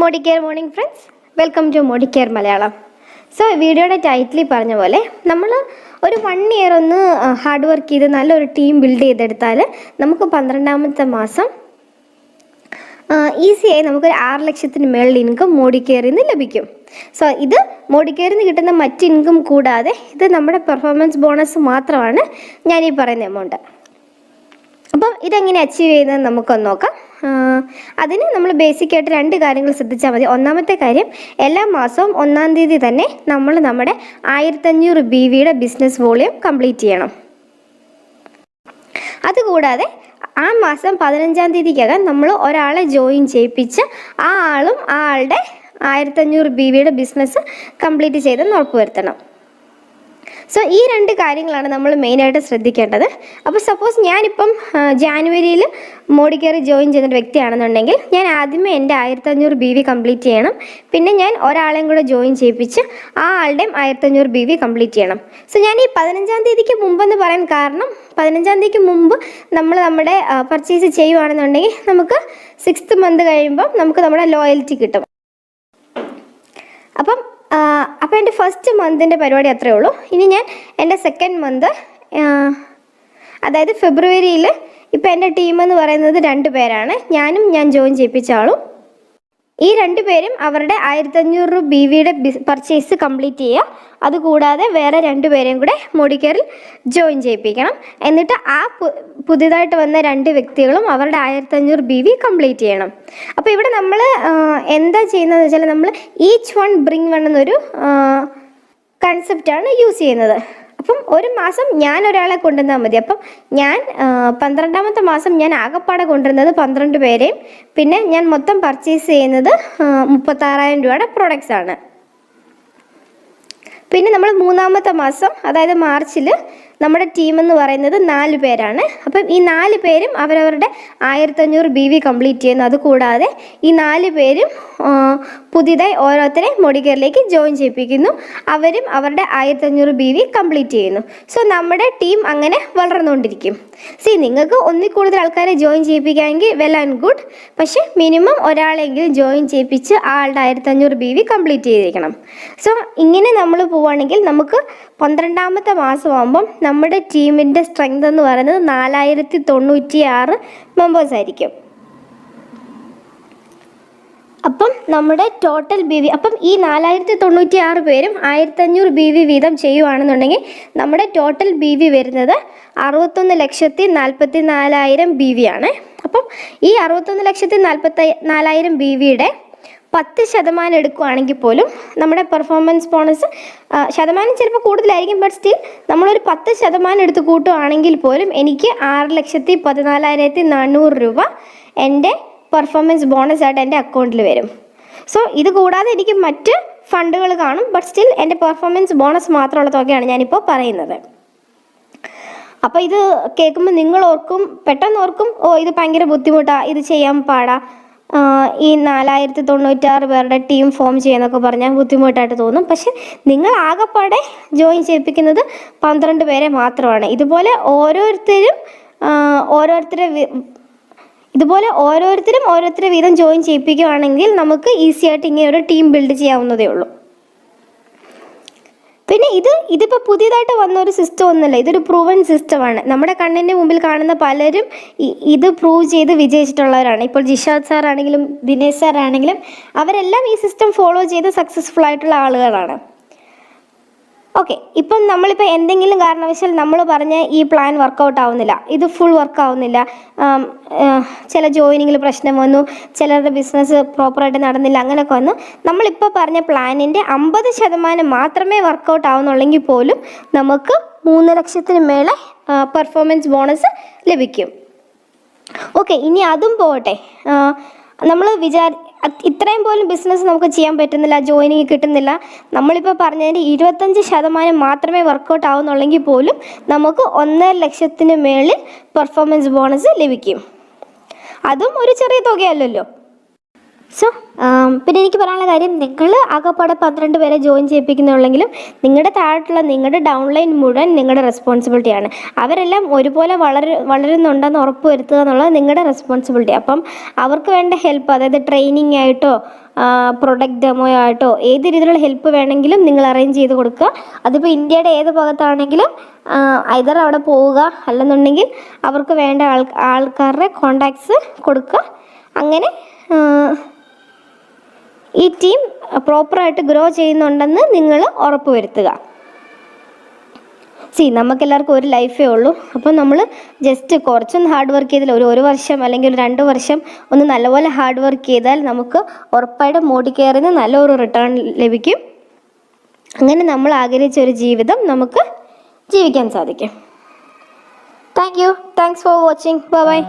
modicare morning friends, welcome to modicare Malayalam. So വീഡിയോയുടെ title പറഞ്ഞ പോലെ നമ്മൾ ഒരു 1 ഇയർ ഒന്ന് ഹാർഡ് വർക്ക് ചെയ്ത് നല്ലൊരു ടീം ബിൽഡ് ചെയ്തെടുത്താൽ നമുക്ക് 12ാമത്തെ മാസം ഈസിയായി നമുക്ക് 6 ലക്ഷത്തിന് മേളിൽ ഇൻകം മോഡിക്കെയറിൽ നിന്ന് ലഭിക്കും. സോ ഇത് മോഡിക്കെയറിൽ നിന്ന് കിട്ടുന്ന മറ്റ് ഇൻകം കൂടാതെ ഇത് നമ്മുടെ പെർഫോമൻസ് ബോണസ് മാത്രമാണ് ഞാൻ ഈ പറയുന്ന എമൗണ്ട്. അപ്പം ഇതെങ്ങനെ അച്ചീവ് ചെയ്യുന്നത് നമുക്കൊന്ന് നോക്കാം. അതിന് നമ്മൾ ബേസിക്കായിട്ട് 2 കാര്യങ്ങൾ ശ്രദ്ധിച്ചാൽ മതി. ഒന്നാമത്തെ കാര്യം, എല്ലാ മാസവും 1-ാം തീയതി തന്നെ നമ്മൾ നമ്മുടെ 1500 BVയുടെ ബിസിനസ് വോളിയം കംപ്ലീറ്റ് ചെയ്യണം. അതുകൂടാതെ ആ മാസം 15-ാം തീയതിക്കകം നമ്മൾ ഒരാളെ ജോയിൻ ചെയ്യിപ്പിച്ച് ആ ആളും ആ ആളുടെ 1500 BVയുടെ ബിസിനസ് കംപ്ലീറ്റ് ചെയ്തെന്ന് ഉറപ്പുവരുത്തണം. സോ ഈ 2 കാര്യങ്ങളാണ് നമ്മൾ മെയിനായിട്ട് ശ്രദ്ധിക്കേണ്ടത്. അപ്പോൾ സപ്പോസ് ഞാനിപ്പം ജാനുവരിയിൽ മോഡിക്കെയർ ജോയിൻ ചെയ്യുന്ന വ്യക്തിയാണെന്നുണ്ടെങ്കിൽ ഞാൻ ആദ്യമേ എൻ്റെ 1500 BV കംപ്ലീറ്റ് ചെയ്യണം. പിന്നെ ഞാൻ ഒരാളെയും കൂടെ ജോയിൻ ചെയ്യിപ്പിച്ച് ആ ആളുടെയും 1500 BV കംപ്ലീറ്റ് ചെയ്യണം. സോ ഞാൻ ഈ 15-ാം തീയതിക്ക് മുമ്പെന്ന് പറയാൻ കാരണം, 15-ാം തീയതിക്ക് മുമ്പ് നമ്മൾ നമ്മുടെ പർച്ചേസ് ചെയ്യുവാണെന്നുണ്ടെങ്കിൽ നമുക്ക് 6th മന്ത് കഴിയുമ്പം നമുക്ക് നമ്മുടെ ലോയൽറ്റി കിട്ടും. അപ്പോൾ എൻ്റെ ഫസ്റ്റ് മന്തിൻ്റെ പരിപാടി അത്രയേ ഉള്ളൂ. ഇനി ഞാൻ എൻ്റെ 2nd മന്ത്, അതായത് ഫെബ്രുവരിയിൽ, ഇപ്പോൾ എൻ്റെ ടീമെന്ന് പറയുന്നത് 2 പേരാണ്, ഞാനും ഞാൻ ജോയിൻ ചെയ്യിപ്പിച്ച ആളും. ഈ 2 പേരും അവരുടെ 1500 BVയുടെ പർച്ചേസ് കംപ്ലീറ്റ് ചെയ്യുക. അതുകൂടാതെ വേറെ 2 പേരെയും കൂടെ മോഡിക്കെയറിൽ ജോയിൻ ചെയ്യിപ്പിക്കണം. എന്നിട്ട് ആ പുതിയതായിട്ട് വന്ന 2 വ്യക്തികളും അവരുടെ 1500 BV കംപ്ലീറ്റ് ചെയ്യണം. അപ്പോൾ ഇവിടെ നമ്മൾ എന്താ ചെയ്യുന്നതെന്ന് വെച്ചാൽ, നമ്മൾ ഈച്ച് വൺ ബ്രിങ് വൺ എന്നൊരു കൺസെപ്റ്റാണ് യൂസ് ചെയ്യുന്നത്. അപ്പം ഒരു മാസം ഞാൻ ഒരാളെ കൊണ്ടുവന്നാൽ മതി. അപ്പം ഞാൻ 12ാമത്തെ മാസം ഞാൻ ആകെപ്പാടെ കൊണ്ടുവരുന്നത് 12 പേരെയും, പിന്നെ ഞാൻ മൊത്തം പർച്ചേസ് ചെയ്യുന്നത് 36,000 രൂപയുടെ പ്രൊഡക്ട്സ് ആണ്. പിന്നെ നമ്മൾ 3ാമത്തെ മാസം, അതായത് മാർച്ചിൽ, നമ്മുടെ ടീമെന്ന് പറയുന്നത് 4 പേരാണ്. അപ്പം ഈ 4 പേരും അവരവരുടെ 1500 BV കംപ്ലീറ്റ് ചെയ്യുന്നു. അതുകൂടാതെ ഈ 4 പേരും പുതിയതായി ഓരോരുത്തരെ മോഡിക്കെയറിലേക്ക് ജോയിൻ ചെയ്യിപ്പിക്കുന്നു. അവരും അവരുടെ 1500 BV കംപ്ലീറ്റ് ചെയ്യുന്നു. സോ നമ്മുടെ ടീം അങ്ങനെ വളർന്നുകൊണ്ടിരിക്കും. നിങ്ങൾക്ക് ഒന്നിൽ കൂടുതൽ ആൾക്കാരെ ജോയിൻ ചെയ്യിപ്പിക്കാമെങ്കിൽ വെൽ ആൻഡ് ഗുഡ്. പക്ഷേ മിനിമം ഒരാളെങ്കിലും ജോയിൻ ചെയ്യിപ്പിച്ച് ആളുടെ 1500 BV കംപ്ലീറ്റ് ചെയ്തിരിക്കണം. സോ ഇങ്ങനെ നമ്മൾ പോവുകയാണെങ്കിൽ നമുക്ക് 12ാമത്തെ മാസമാകുമ്പം നമ്മുടെ ടീമിൻ്റെ സ്ട്രെങ്ത് എന്ന് പറയുന്നത് 4096 മെമ്പേഴ്സ് ആയിരിക്കും. അപ്പം നമ്മുടെ ടോട്ടൽ BV, അപ്പം ഈ 4096 പേരും 1500 BV വീതം ചെയ്യുവാണെന്നുണ്ടെങ്കിൽ നമ്മുടെ ടോട്ടൽ BV വരുന്നത് 61,44,000 BV ആണ്. അപ്പം ഈ 61,44,000 BVയുടെ 10% എടുക്കുകയാണെങ്കിൽ പോലും നമ്മുടെ പെർഫോമൻസ് ബോണസ് ശതമാനം ചിലപ്പോൾ കൂടുതലായിരിക്കും. ബട്ട് സ്റ്റിൽ നമ്മളൊരു 10% എടുത്ത് കൂട്ടുകയാണെങ്കിൽ പോലും എനിക്ക് 6,14,400 രൂപ എൻ്റെ പെർഫോമൻസ് ബോണസായിട്ട് എൻ്റെ അക്കൗണ്ടിൽ വരും. സോ ഇത് കൂടാതെ എനിക്ക് മറ്റ് ഫണ്ടുകൾ കാണും. ബട്ട് സ്റ്റിൽ എൻ്റെ പെർഫോമൻസ് ബോണസ് മാത്രമുള്ള തുകയാണ് ഞാനിപ്പോൾ പറയുന്നത്. അപ്പോൾ ഇത് കേൾക്കുമ്പോൾ നിങ്ങൾ പെട്ടെന്ന് ഓർക്കും, ഇത് ഭയങ്കര ബുദ്ധിമുട്ടാണ്, ഇത് ചെയ്യാൻ പാടാ, ഈ 4096 പേരുടെ ടീം ഫോം ചെയ്യാന്നൊക്കെ പറഞ്ഞാൽ ബുദ്ധിമുട്ടായിട്ട് തോന്നും. പക്ഷെ നിങ്ങൾ ആകെപ്പാടെ ജോയിൻ ചെയ്യിപ്പിക്കുന്നത് 12 പേരെ മാത്രമാണ്. ഇതുപോലെ ഓരോരുത്തരെ വീതം ജോയിൻ ചെയ്യിപ്പിക്കുകയാണെങ്കിൽ നമുക്ക് ഈസി ആയിട്ട് ഇങ്ങനെ ഒരു ടീം ബിൽഡ് ചെയ്യാവുന്നതേ ഉള്ളൂ. പിന്നെ ഇതിപ്പോൾ പുതിയതായിട്ട് വന്ന ഒരു സിസ്റ്റം ഒന്നുമല്ല, ഇതൊരു പ്രൂവൻ സിസ്റ്റമാണ്. നമ്മുടെ കണ്ണിൻ്റെ മുമ്പിൽ കാണുന്ന പലരും ഇത് പ്രൂവ് ചെയ്ത് വിജയിച്ചിട്ടുള്ളവരാണ്. ഇപ്പോൾ ജിഷാദ് സാർ ആണെങ്കിലും ദിനേശ് സാർ ആണെങ്കിലും അവരെല്ലാം ഈ സിസ്റ്റം ഫോളോ ചെയ്ത് സക്സസ്ഫുൾ ആയിട്ടുള്ള ആളുകളാണ്. ഓക്കെ, ഇപ്പം നമ്മളിപ്പോൾ എന്തെങ്കിലും കാരണവശാൽ നമ്മൾ പറഞ്ഞ ഈ പ്ലാൻ വർക്കൗട്ട് ആവുന്നില്ല, ഇത് ഫുൾ വർക്ക് ആവുന്നില്ല, ചില ജോയിനിങ്ങിൽ പ്രശ്നം വന്നു, ചിലരുടെ ബിസിനസ് പ്രോപ്പറായിട്ട് നടന്നില്ല, അങ്ങനെയൊക്കെ വന്നു, നമ്മളിപ്പോൾ പറഞ്ഞ പ്ലാനിൻ്റെ 50% മാത്രമേ വർക്കൗട്ട് ആവുന്നുള്ളെങ്കിൽ പോലും നമുക്ക് 3 ലക്ഷത്തിന് മേലെ പെർഫോമൻസ് ബോണസ് ലഭിക്കും. ഓക്കെ, ഇനി അതും പോകട്ടെ, നമ്മൾ ഇത്രയും പോലും ബിസിനസ് നമുക്ക് ചെയ്യാൻ പറ്റുന്നില്ല, ജോയിനിങ് കിട്ടുന്നില്ല, നമ്മളിപ്പോൾ പറഞ്ഞതിൻ്റെ 25% മാത്രമേ വർക്കൗട്ട് ആവുന്നുള്ളെങ്കിൽ പോലും നമുക്ക് 1.5 ലക്ഷത്തിന് മേളിൽ പെർഫോമൻസ് ബോണസ് ലഭിക്കും. അതും ഒരു ചെറിയ തുകയല്ലല്ലോ. സോ പിന്നെ എനിക്ക് പറയാനുള്ള കാര്യം, നിങ്ങൾ ആകെപ്പാടെ 12 പേരെ ജോയിൻ ചെയ്യിപ്പിക്കുന്നുള്ളെങ്കിലും നിങ്ങളുടെ താഴോട്ടുള്ള നിങ്ങളുടെ ഡൗൺലൈൻ മുഴുവൻ നിങ്ങളുടെ റെസ്പോൺസിബിലിറ്റിയാണ്. അവരെല്ലാം ഒരുപോലെ വളരുന്നുണ്ടെന്ന് ഉറപ്പ് വരുത്തുക എന്നുള്ളത് നിങ്ങളുടെ റെസ്പോൺസിബിലിറ്റി. അപ്പം അവർക്ക് വേണ്ട ഹെൽപ്പ്, അതായത് ട്രെയിനിങ് ആയിട്ടോ പ്രൊഡക്റ്റ് ഡെമോ ആയിട്ടോ ഏത് രീതിയിലുള്ള ഹെൽപ്പ് വേണമെങ്കിലും നിങ്ങൾ അറേഞ്ച് ചെയ്ത് കൊടുക്കുക. അതിപ്പോൾ ഇന്ത്യയുടെ ഏത് ഭാഗത്താണെങ്കിലും ഐദർ അവിടെ പോവുക, അല്ലെന്നുണ്ടെങ്കിൽ അവർക്ക് വേണ്ട ആൾക്കാരുടെ കോണ്ടാക്ട്സ് കൊടുക്കുക. അങ്ങനെ ഈ ടീം പ്രോപ്പറായിട്ട് ഗ്രോ ചെയ്യുന്നുണ്ടെന്ന് നിങ്ങൾ ഉറപ്പ് വരുത്തുക. നമുക്കെല്ലാവർക്കും ഒരു ലൈഫേ ഉള്ളൂ. അപ്പോൾ നമ്മൾ ജസ്റ്റ് കുറച്ചൊന്ന് ഹാർഡ് വർക്ക് ചെയ്താൽ ഒരു വർഷം അല്ലെങ്കിൽ ഒരു 2 വർഷം ഒന്ന് നല്ലപോലെ ഹാർഡ് വർക്ക് ചെയ്താൽ നമുക്ക് ഉറപ്പായിട്ടും മോഡിക്കെയറിൽ നിന്ന് നല്ലൊരു റിട്ടേൺ ലഭിക്കും. അങ്ങനെ നമ്മൾ ആഗ്രഹിച്ച ഒരു ജീവിതം നമുക്ക് ജീവിക്കാൻ സാധിക്കും. Thanks for watching. ബൈ.